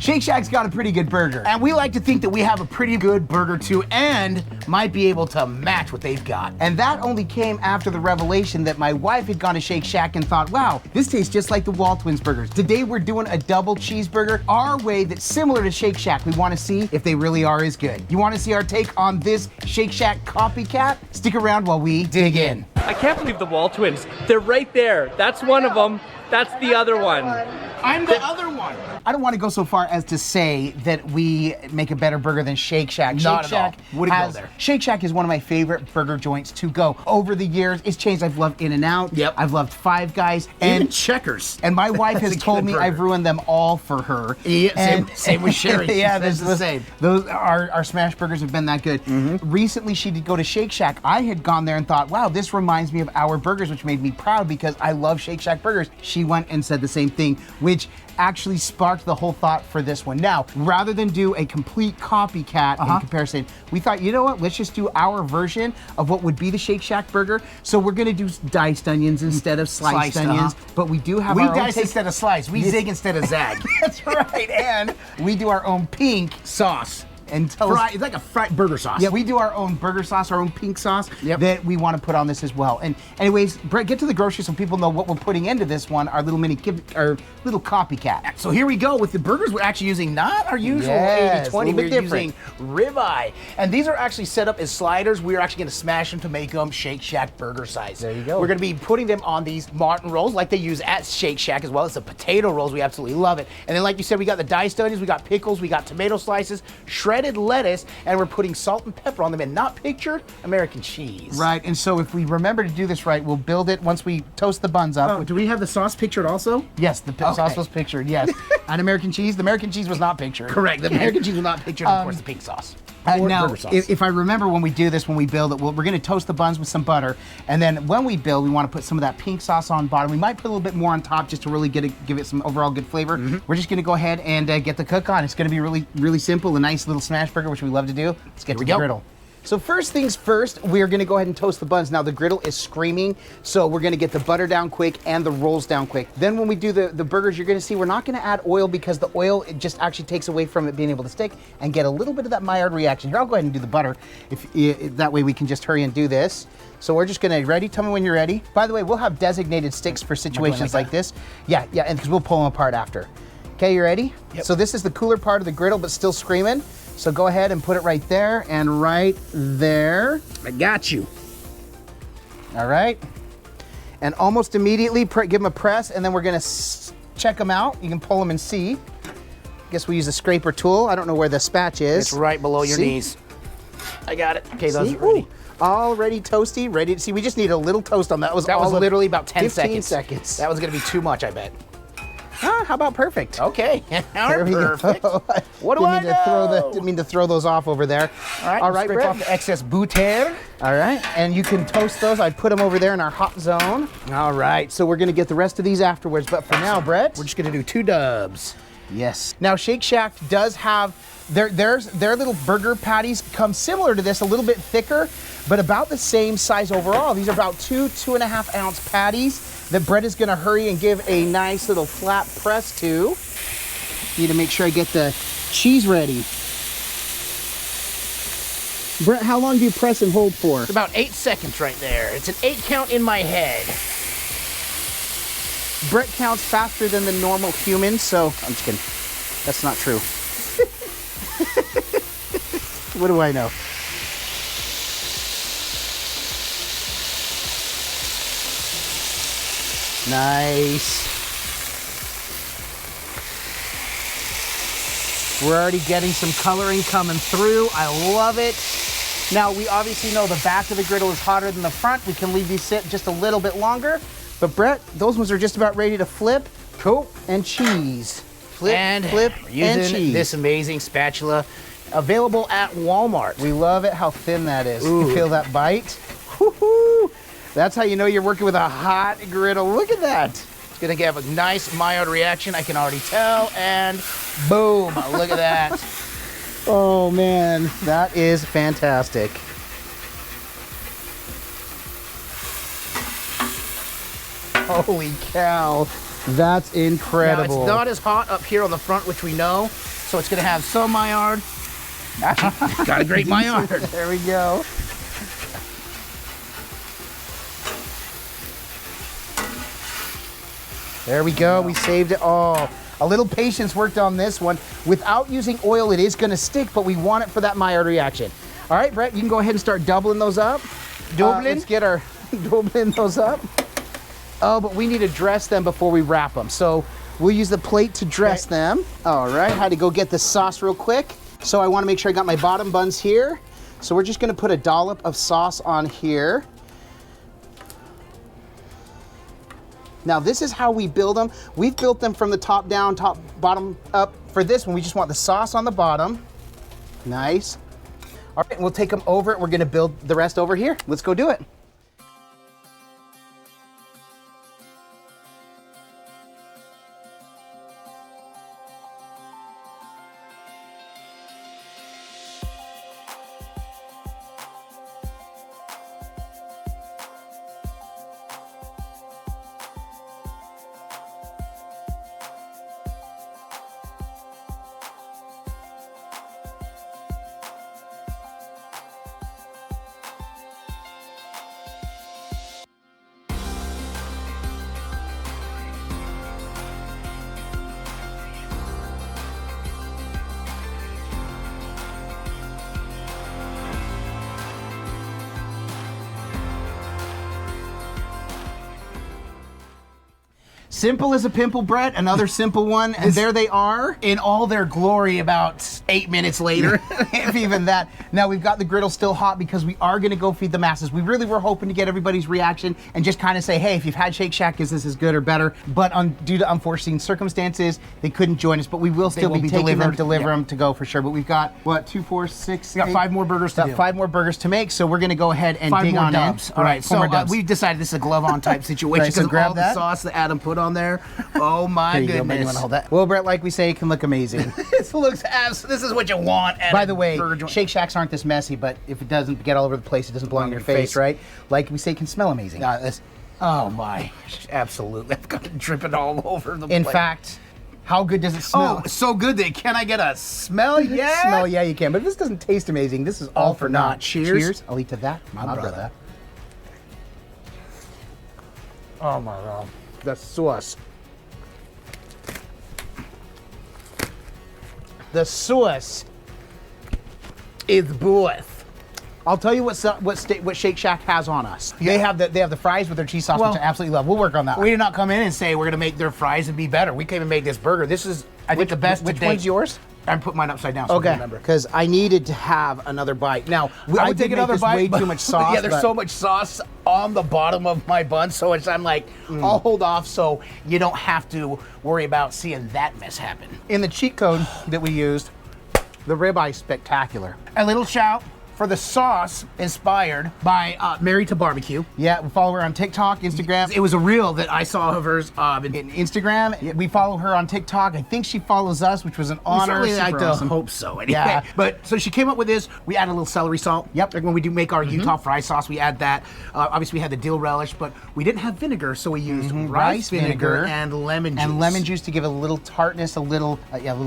Shake Shack's got a pretty good burger. And we like to think that we have a pretty good burger too, and might be able to match what they've got. And that only came after the revelation that my wife had gone to Shake Shack and thought, wow, this tastes just like the WALTWINS burgers. Today we're doing a double cheeseburger our way that's similar to Shake Shack. We want to see if they really are as good. You want to see our take on this Shake Shack copycat? Stick around while we dig in. I can't believe the WALTWINS. They're right there. That's one of them. That's the other one. I'm the other one. I don't want to go so far as to say that we make a better burger than Shake Shack. Not Shake at all. Shack Wouldn't go there. Shake Shack is one of my favorite burger joints to go. Over the years, it's changed. I've loved In-N-Out. Yep. I've loved Five Guys. And Checkers. And my wife has That's a told good me burger. I've ruined them all for her. Yeah, same with Sherry. Yeah, That's the same. Those our smash burgers have been that good. Recently, she did go to Shake Shack. I had gone there and thought, wow, this reminds me of our burgers, which made me proud because I love Shake Shack burgers. She went and said the same thing, which actually sparked the whole thought for this one. Now, rather than do a complete copycat in comparison, we thought, you know what, let's just do our version of what would be the Shake Shack burger. So we're gonna do diced onions instead of sliced onions, but we do have We our own dice take. instead of slice. We zig instead of zag. That's right, and we do our own pink Sauce. and tell us. It's like a fried burger sauce. Yeah, we do our own burger sauce, our own pink sauce that we want to put on this as well. And anyways, Brett, get to the grocery so people know what we're putting into this one, our little little copycat. So here we go with the burgers. We're actually using not our usual Yes, 80-20. a little bit We're different. using ribeye. And these are actually set up as sliders. We're actually going to smash them to make them Shake Shack burger size. There you go. We're going to be putting them on these Martin rolls like they use at Shake Shack as well. It's the potato rolls. We absolutely love it. And then like you said, we got the diced onions, we got pickles, we got tomato slices, shredded lettuce, and we're putting salt and pepper on them and not pictured American cheese. Right, and so if we remember to do this right, we'll build it once we toast the buns up. Do we have the sauce pictured also? Yes, the sauce was pictured, yes. And American cheese, the American cheese was not pictured. Correct. The American cheese was not pictured, and of course the pink sauce. Or Now, burger sauce. if I remember when we do this, when we build it, we're going to toast the buns with some butter, and then when we build, we want to put some of that pink sauce on bottom. We might put a little bit more on top just to really give it some overall good flavor. We're just going to go ahead and get the cook on. It's going to be really, really simple, a nice little smash burger, which we love to do. Let's get to the griddle. So first things first, we're gonna go ahead and toast the buns. Now the griddle is screaming, so we're gonna get the butter down quick and the rolls down quick. Then when we do the burgers, you're gonna see we're not gonna add oil because the oil, it just actually takes away from it being able to stick and get a little bit of that Maillard reaction. Here, I'll go ahead and do the butter. That way we can just hurry and do this. So we're just gonna, ready? Tell me when you're ready. By the way, we'll have designated sticks for situations like this. Yeah, and because we'll pull them apart after. Okay, you ready? Yep. So this is the cooler part of the griddle, but still screaming. So go ahead and put it right there and right there. I got you. All right. And almost immediately give them a press, and then we're gonna check them out. You can pull them and see. Guess we use a scraper tool. I don't know where the spatch is. It's right below your knees. I got it. Okay, those See? are ready. Ooh, already toasty, ready to see. We just need a little toast on that. That was literally about 10 15 seconds. That was gonna be too much, I bet. Ah, how about perfect? Okay, There we perfect. go. What do I know? Didn't mean to throw those off over there. All right, scrape Brett. off the excess butter. All right, and you can toast those. I put them over there in our hot zone. All right, So we're gonna get the rest of these afterwards, but for now, Brett. we're just gonna do 2 dubs. Yes. Now Shake Shack does have, their little burger patties come similar to this, a little bit thicker, but about the same size overall. These are about 2.5 ounce patties that Brett is gonna hurry and give a nice little flat press to. Need to make sure I get the cheese ready. Brett, how long do you press and hold for? It's about 8 seconds right there. It's an 8 count in my head. Brett counts faster than the normal human, so I'm just kidding. That's not true. What do I know? Nice. We're already getting some coloring coming through. I love it. Now, we obviously know the back of the griddle is hotter than the front. We can leave these sit just a little bit longer. But Brett, those ones are just about ready to flip. Cool. And cheese. Flip, And flip, we're and using cheese. this amazing spatula available at Walmart. We love it how thin that is. Ooh. You feel that bite? Woo-hoo. That's how you know you're working with a hot griddle. Look at that. It's gonna give a nice Maillard reaction, I can already tell, and boom, look at that. Oh man, that is fantastic. Holy cow, that's Now, incredible. it's not as hot up here on the front, which we know, So it's gonna have some Maillard. Actually, got a great Maillard. There we go. There we go, we saved it all. A little patience worked on this one. Without using oil, it is gonna stick, but we want it for that Maillard reaction. All right, Brett, you can go ahead and start doubling those up. Let's get our doubling those up. Oh, but we need to dress them before we wrap them. So we'll use the plate to dress them. All right, had to go get the sauce real quick. So I wanna make sure I got my bottom buns here. So we're just gonna put a dollop of sauce on here. Now this is how we build them. We've built them from the top down, bottom up. For this one, we just want the sauce on the bottom. Nice. All right, we'll take them over. We're gonna build the rest over here. Let's go do it. Simple as a pimple, Brett. Another simple one, and there they are In all their glory about 8 minutes later. if even that. Now we've got the griddle still hot because we are gonna go feed the masses. We really were hoping to get everybody's reaction and just kind of say, hey, if you've had Shake Shack, is this as good or better? But due to unforeseen circumstances, they couldn't join us, but we will still be taking them, deliver them to go for sure. But we've got, what, 2, 4, 6, We got 5 more burgers to do. 5 more burgers to make, so we're gonna go ahead and 5 dig more on dubs. in. All right, so dubs. we've decided this is a glove-on type situation Right, so because grab all the that. sauce that Adam put on there. Oh my Here you go, goodness! man. You wanna hold that? Well, Brett, like we say, it can look amazing. This looks this is what you want. At By a the way, burger joint. Shake Shacks aren't this messy, but if it doesn't get all over the place, it doesn't belong in your face, right? Like we say, it can smell amazing. Oh my! Absolutely, I've got it dripping all over the place. In fact, how good does it smell? Oh, so good that can I get a smell? Yeah. Smell, yeah, you can. But if this doesn't taste amazing, this is all for naught. Cheers. I'll eat to that, my brother. Oh my God! The sauce. The sauce It's both. I'll tell you what Shake Shack has on us. Yeah. They have the fries with their cheese sauce, Well, which I absolutely love. We'll work on that. We did not come in and say we're gonna make their fries and be better. We came and made this burger. This is, I think, the best. Which to date. one's yours? I put mine upside down. So Okay, remember. because I needed to have another bite. Now, I would take another bite. Way but- too much sauce. Yeah, there's but- so much sauce on the bottom of my bun, so I'm like, I'll hold off so you don't have to worry about seeing that mess happen. In the cheat code that we used, the ribeye spectacular. A little shout for the sauce inspired by Married to Barbecue. Yeah, we follow her on TikTok, Instagram. It was a reel that I saw of hers. In Instagram, we follow her on TikTok. I think she follows us, which was an honor. Certainly like Super to awesome. hope so. Anyway. Yeah. But so she came up with this. We add a little celery salt. Yep. Like when we do make our Utah fry sauce, we add that. Obviously, we had the dill relish, but we didn't have vinegar, so we used rice vinegar and lemon juice. And lemon juice to give it a little tartness, a little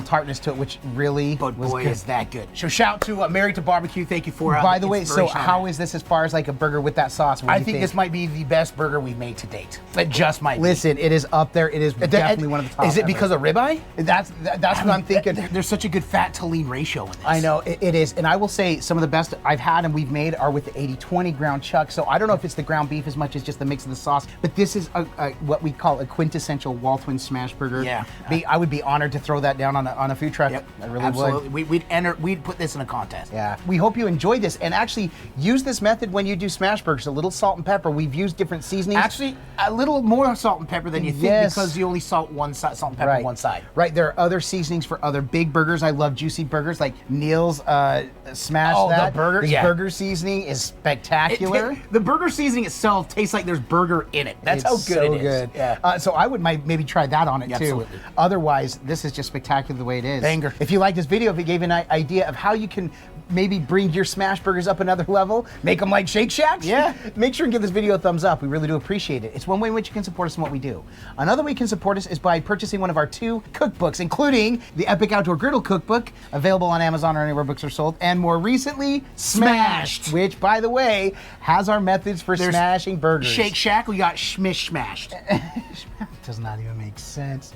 tartness to it, which really But was boy, good. is that good. So shout to Married to Barbecue. Thank you for By the way, so inspiration on how that. is this as far as like a burger with that sauce? What do I you think this might be the best burger we've made to date. It just might be. Listen, it is up there. It is definitely one of the top. Is it ever. because of ribeye? That's what I'm thinking. There's such a good fat to lean ratio in this. I know it is, and I will say some of the best I've had and we've made are with the 80-20 ground chuck. So I don't know if it's the ground beef as much as just the mix of the sauce, but this is what we call a quintessential WALTWINS smash burger. Yeah. I would be honored to throw that down on a food truck. Yep, I really absolutely. would. We'd put this in a contest. Yeah. We hope you enjoyed this and actually use this method when you do smash burgers. A little salt and pepper. We've used different seasonings. Actually, a little more salt and pepper than you think Yes. because you only salt one side, salt and pepper one side. Right. There are other seasonings for other big burgers. I love juicy burgers like Neil's Smash Oh, the That. burger? This Yeah. burger seasoning is spectacular. The burger seasoning itself tastes like there's burger in it. That's how It's good so it is. good. Yeah. So I would maybe try that on it too. Absolutely. Otherwise, this is just spectacular the way it is. Banger. If you like this video, if it gave you an idea of how you can maybe bring your smash burgers up another level, make them like Shake Shacks, Yeah. make sure and give this video a thumbs up. We really do appreciate it. It's one way in which you can support us in what we do. Another way you can support us is by purchasing one of our 2 cookbooks, including the Epic Outdoor Griddle Cookbook, available on Amazon or anywhere books are sold, and more recently, Smashed, which, by the way, has our methods for smashing burgers. Shake Shack, we got Schmish Smashed. Does not even make sense.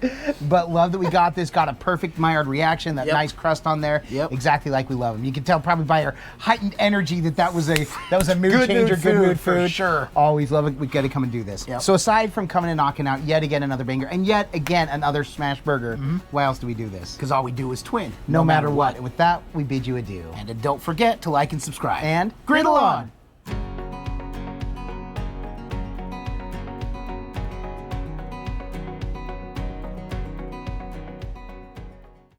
But love that we got this. Got a perfect Maillard reaction, that nice crust on there. Yep. Exactly like we love them. You can tell probably by our heightened energy that was a mood Good changer, mood good mood food, for food. sure. Always love it. We got to come and do this. Yep. So aside from coming and knocking out yet again another banger and yet again another smash burger, why else do we do this? Because all we do is twin. No matter what. And with that, we bid you adieu. And don't forget to like and subscribe. And griddle on.